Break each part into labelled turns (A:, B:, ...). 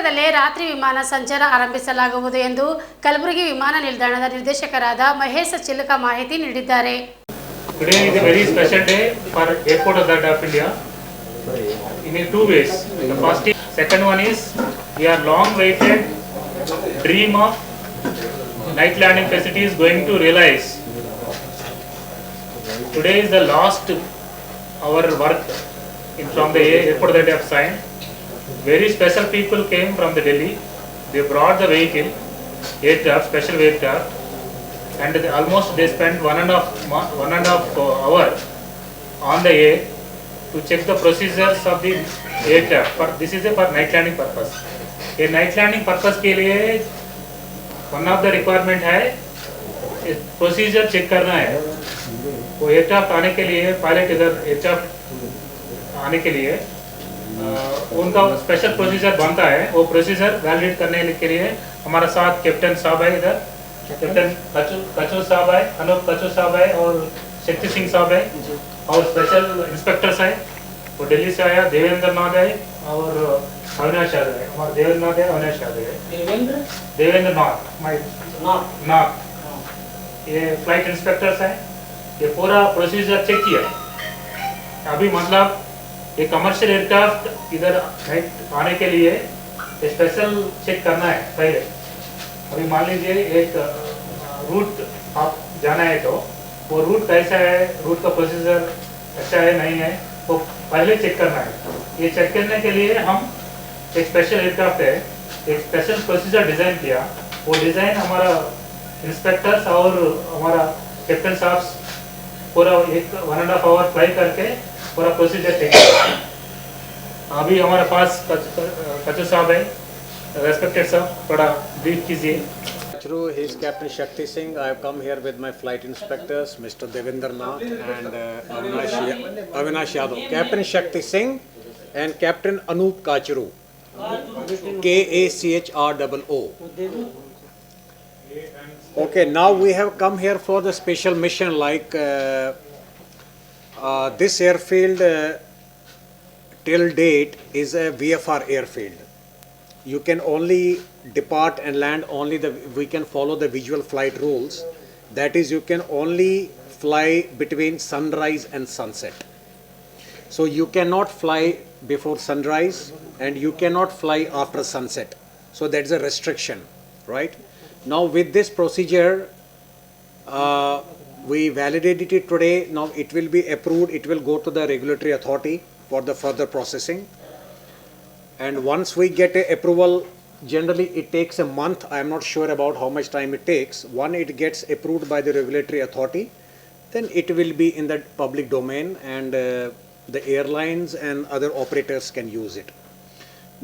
A: ಶೀಘ್ರದಲ್ಲೇ ರಾತ್ರಿ ವಿಮಾನ ಸಂಚಾರ ಆರಂಭಿಸಲಾಗುವುದು ಎಂದು ಕಲಬುರಗಿ ವಿಮಾನ ನಿಲ್ದಾಣದ ನಿರ್ದೇಶಕರಾದ ಮಹೇಶ್ ಚಿಲಕ ಮಾಹಿತಿ ನೀಡಿದ್ದಾರೆ.
B: Today is a very special day for Airport Authority of India in two ways. The first is, second one is we are long waited dream of night landing facilities going to realize. Today is the last our work from the airport that I have signed. Very special people came from the Delhi. They brought the vehicle, aircraft, special aircraft, and almost they spent one and a half hour on the air to check the procedures of the aircraft. This is for night landing purpose. A night landing purpose के लिए one of the requirement है procedure check करना है. वो aircraft आने के लिए pilot इधर एयरक्राफ्ट आने के लिए उनका स्पेशल प्रोसीजर बनता है. वो प्रोसीजर वैलिडेट करने के लिए हमारा साथ कैप्टन साहब है, इधर कैप्टन कचू साहब है, अनूप कचू साहब है और शक्ति सिंह साहब है और स्पेशल इंस्पेक्टर्स है. वो दिल्ली से आया देवेंद्र नाथ है और अविनाश यादव है. हमारा देवेंद्र नाथ है, अविनाश यादव है. देवेंद्र नाथ ये फ्लाइट इंस्पेक्टर्स है. ये पूरा प्रोसीजर चेक किया है. अभी मतलब ये कमर्शियल एयरक्राफ्ट इधर आने के लिए स्पेशल चेक करना है पहले. अभी मान लीजिए एक रूट आप जाना है तो वो रूट कैसा है, रूट का प्रोसीजर अच्छा है नहीं है, वो पहले चेक करना है. ये चेक करने के लिए हम एक स्पेशल एयरक्राफ्ट है, एक स्पेशल प्रोसीजर डिज़ाइन किया. वो डिज़ाइन हमारा इंस्पेक्टर्स और हमारा कैप्टन साहब पूरा 1.5 आवर फ्लाई करके पूरा प्रोसीजर चेक किया. अभी हमारे पास कचू साहब है, रेस्पेक्टेड साहब, थोड़ा ब्रीफ कीजिए.
C: He is Captain Shakti Singh. I have come here with my flight inspectors, Mr. Devendra Nath and Avinash Yadav. Captain Shakti Singh and Captain Anup Kachru. KACHROO. Okay, now we have come here for the special mission like this airfield till date is a VFR airfield. You can only depart and land only we can follow the visual flight rules. That is, you can only fly between sunrise and sunset. So you cannot fly before sunrise and you cannot fly after sunset. So that's a restriction, right? Now with this procedure, we validated it today. Now it will be approved. It will go to the regulatory authority for the further processing. And once we get a approval, generally it takes a month. I am not sure about how much time it takes. Once it gets approved by the regulatory authority, then it will be in the public domain and the airlines and other operators can use it.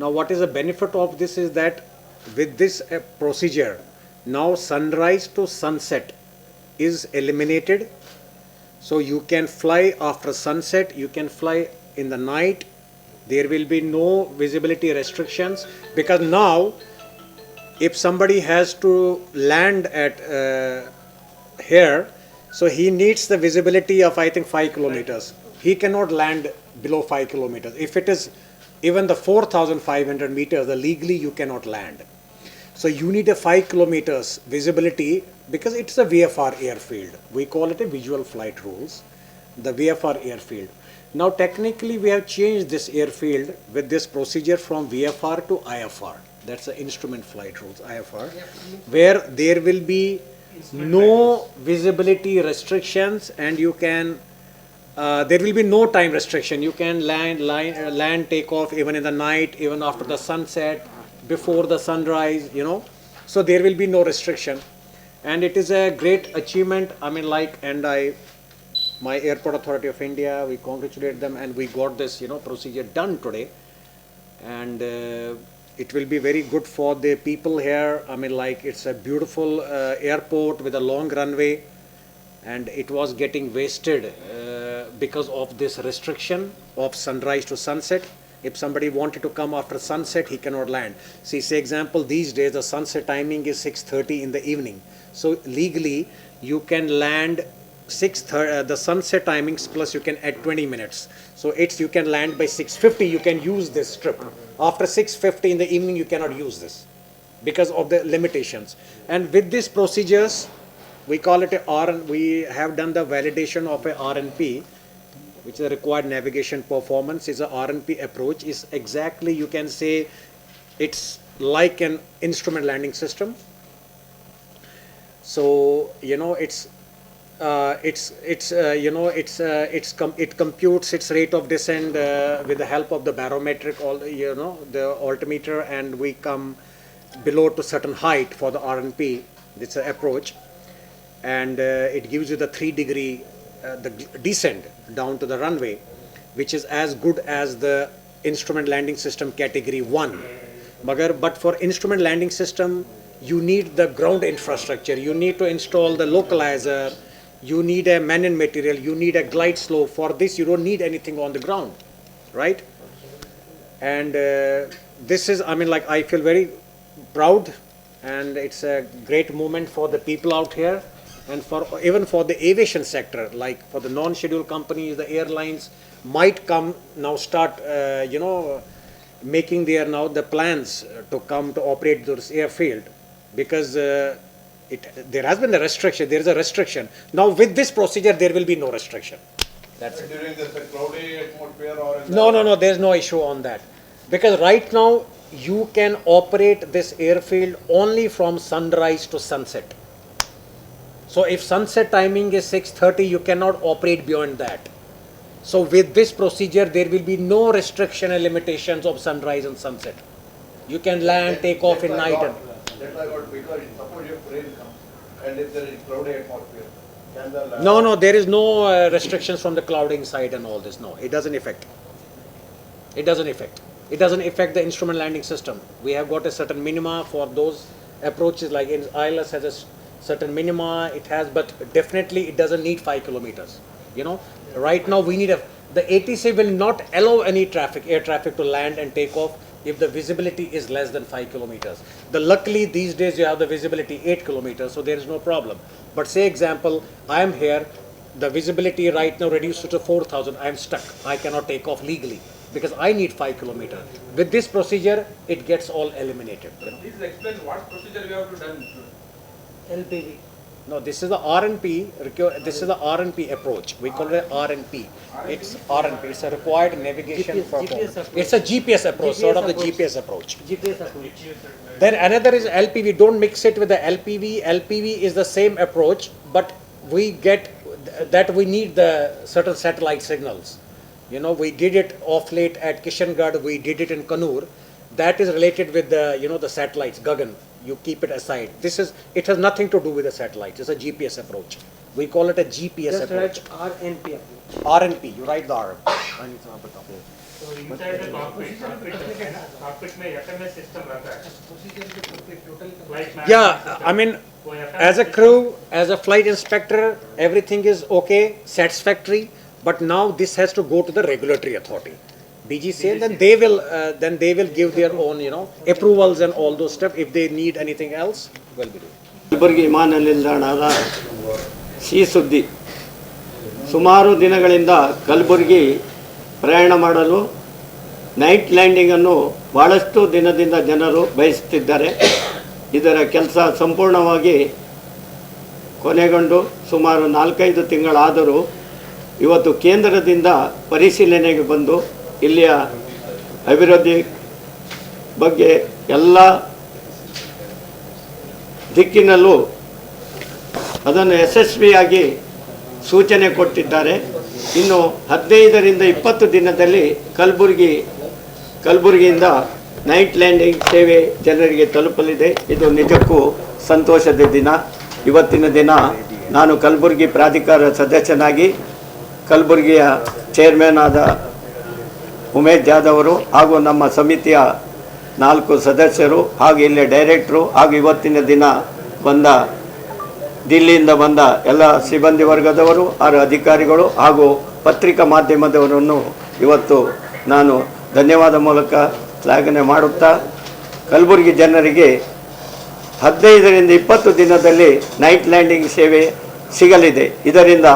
C: Now what is the benefit of this is that with this procedure, now sunrise to sunset is eliminated. So you can fly after sunset, you can fly in the night. There will be no visibility restrictions because now if somebody has to land at here, so he needs the visibility of I think 5 kilometers. He cannot land below 5 kilometers. If it is even the 4,500 meters, legally you cannot land. So you need a 5 kilometers visibility because it's a VFR airfield. We call it a visual flight rules, the VFR airfield. Now technically we have changed this airfield with this procedure from VFR to IFR. That's the instrument flight rules, IFR, where there will be no visibility restrictions and you can, there will be no time restriction. You can land, take off even in the night, even after the sunset, before the sunrise, you know. So there will be no restriction. And it is a great achievement. I mean, my Airport Authority of India, we congratulate them and we got this, procedure done today. And it will be very good for the people here. I mean, it's a beautiful airport with a long runway and it was getting wasted because of this restriction of sunrise to sunset. If somebody wanted to come after sunset, he cannot land. See, say example, these days the sunset timing is 6:30 in the evening. So legally, you can land the sunset timings plus you can add 20 minutes. So it's you can land by 6:50. You can use this strip. After 6:50 in the evening, you cannot use this because of the limitations. And with these procedures, we call it a RN. We have done the validation of a RNP, which is a required navigation performance. Is a RNP approach. Is exactly, you can say it's like an instrument landing system. So it computes its rate of descent with the help of the barometric, the altimeter, and we come below to certain height for the RNP. It's an approach, and it gives you the 3-degree the descent down to the runway, which is as good as the instrument landing system category 1. But for instrument landing system, you need the ground infrastructure. You need to install the localizer. You need a man and material. You need a glide slope. For this, you don't need anything on the ground, right? And this is, I feel very proud, and it's a great moment for the people out here, and even for the aviation sector, like for the non-scheduled companies, the airlines might come now start, making the plans to come to operate this airfield, because there has been a restriction. There is a restriction. Now with this procedure, there will be no restriction. That's it.
D: During the cloudy atmosphere or
C: No, there is no issue on that, because right now you can operate this airfield only from sunrise to sunset. So if sunset timing is 6:30, you cannot operate beyond that. So with this procedure, there will be no restriction and limitations of sunrise and sunset. You can land, take off in night.
D: That's why I got, because suppose if rain comes and if there is cloudy atmosphere, can the
C: No, there is no restrictions from the clouding side and all this. No, it doesn't affect. It doesn't affect. It doesn't affect the instrument landing system. We have got a certain minima for those approaches, like in ILS has a certain minima it has, but definitely it doesn't need 5 kilometers. Right now we need the ATC will not allow any air traffic to land and take off if the visibility is less than 5 kilometers. Luckily these days you have the visibility 8 kilometers, so there is no problem. But say example, I am here, the visibility right now reduced to 4,000, I am stuck, I cannot take off legally because I need 5 kilometers. With this procedure, it gets all eliminated.
E: Please explain what procedure we have to done.
A: LPV.
C: No, this is the RNP. This is the RNP approach. We call it RNP. It's RNP. It's a required navigation performance. It's a GPS approach, sort of the GPS approach.
A: GPS approach.
C: Then another is LPV. Don't mix it with the LPV. LPV is the same approach, but we get that we need the certain satellite signals. We did it off late at Kishangarh. We did it in Kannur. That is related with the the satellites, Gagan. You keep it aside. It has nothing to do with the satellites. It's a GPS approach. We call it a GPS approach.
A: RNP.
C: RNP. You write the R.
B: So inside the cockpit में FMS system रहता है. Flight management
C: Yeah, as a crew, as a flight inspector, everything is okay, satisfactory. But now this has to go to the regulatory authority. DGCA, then they will give their own, approvals and all those stuff. If they need anything else, we'll be doing.
F: Kalaburagi ವಿಮಾನ ನಿಲ್ದಾಣದ ಸಿಹಿ ಸುದ್ದಿ. ಸುಮಾರು ದಿನಗಳಿಂದ ಕಲಬುರಗಿ ಪ್ರಯಾಣ ಮಾಡಲು night ಲ್ಯಾಂಡಿಂಗನ್ನು ಭಾಳಷ್ಟು ದಿನದಿಂದ ಜನರು ಬಯಸುತ್ತಿದ್ದಾರೆ. ಇದರ ಕೆಲಸ ಸಂಪೂರ್ಣವಾಗಿ ಕೊನೆಗೊಂಡು ಸುಮಾರು 4-5 ತಿಂಗಳಾದರೂ ಇವತ್ತು ಕೇಂದ್ರದಿಂದ ಪರಿಶೀಲನೆಗೆ ಬಂದು ಇಲ್ಲಿಯ ಅಭಿವೃದ್ಧಿ ಬಗ್ಗೆ ಎಲ್ಲ ದಿಕ್ಕಿನಲ್ಲೂ ಅದನ್ನು ಯಶಸ್ವಿಯಾಗಿ ಸೂಚನೆ ಕೊಟ್ಟಿದ್ದಾರೆ. ಇನ್ನು 15ರಿಂದ 20 ದಿನದಲ್ಲಿ ಕಲಬುರಗಿಯಿಂದ ನೈಟ್ ಲ್ಯಾಂಡಿಂಗ್ ಸೇವೆ ಜನರಿಗೆ ತಲುಪಲಿದೆ. ಇದು ನಿಜಕ್ಕೂ ಸಂತೋಷದ ದಿನ. ಇವತ್ತಿನ ದಿನ ನಾನು ಕಲಬುರಗಿ ಪ್ರಾಧಿಕಾರ ಸದಸ್ಯನಾಗಿ ಕಲಬುರಗಿಯ ಚೇರ್ಮನ್ ಆದ ಉಮೇಶ್ ಜಾಧವ್ ಅವರು ಹಾಗೂ ನಮ್ಮ ಸಮಿತಿಯ 4 ಸದಸ್ಯರು ಹಾಗೂ ಇಲ್ಲಿ ಡೈರೆಕ್ಟ್ರು ಹಾಗೂ ಇವತ್ತಿನ ದಿನ ದಿಲ್ಲಿಯಿಂದ ಬಂದ ಎಲ್ಲ ಸಿಬ್ಬಂದಿ ವರ್ಗದವರು ಹಾಗೂ ಅಧಿಕಾರಿಗಳು ಹಾಗೂ ಪತ್ರಿಕಾ ಮಾಧ್ಯಮದವರನ್ನು ಇವತ್ತು ನಾನು ಧನ್ಯವಾದ ಮೂಲಕ ಶ್ಲಾಘನೆ ಮಾಡುತ್ತಾ ಕಲಬುರಗಿ ಜನರಿಗೆ 15ರಿಂದ 20 ದಿನದಲ್ಲಿ ನೈಟ್ ಲ್ಯಾಂಡಿಂಗ್ ಸೇವೆ ಸಿಗಲಿದೆ. ಇದರಿಂದ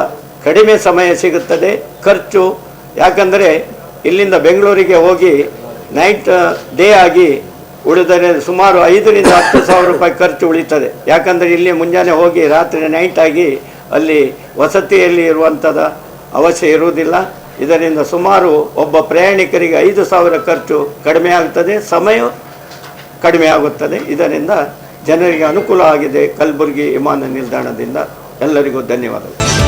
F: ಕಡಿಮೆ ಸಮಯ ಸಿಗುತ್ತದೆ. ಖರ್ಚು ಯಾಕಂದರೆ ಇಲ್ಲಿಂದ ಬೆಂಗಳೂರಿಗೆ ಹೋಗಿ ನೈಟ್ ಡೇ ಆಗಿ ಉಳಿದರೆ ಸುಮಾರು 5,000 to 10,000 ರೂಪಾಯಿ ಖರ್ಚು ಉಳಿತದೆ. ಯಾಕಂದರೆ ಇಲ್ಲಿ ಮುಂಜಾನೆ ಹೋಗಿ ರಾತ್ರಿ ನೈಟ್ ಆಗಿ ಅಲ್ಲಿ ವಸತಿಯಲ್ಲಿ ಇರುವಂಥದ್ದು ಅವಶ್ಯ ಇರುವುದಿಲ್ಲ. ಇದರಿಂದ ಸುಮಾರು ಒಬ್ಬ ಪ್ರಯಾಣಿಕರಿಗೆ 5,000 ಖರ್ಚು ಕಡಿಮೆ ಆಗುತ್ತದೆ, ಸಮಯ ಕಡಿಮೆ ಆಗುತ್ತದೆ. ಇದರಿಂದ ಜನರಿಗೆ ಅನುಕೂಲ ಆಗಿದೆ ಕಲಬುರಗಿ ವಿಮಾನ ನಿಲ್ದಾಣದಿಂದ. ಎಲ್ಲರಿಗೂ ಧನ್ಯವಾದಗಳು.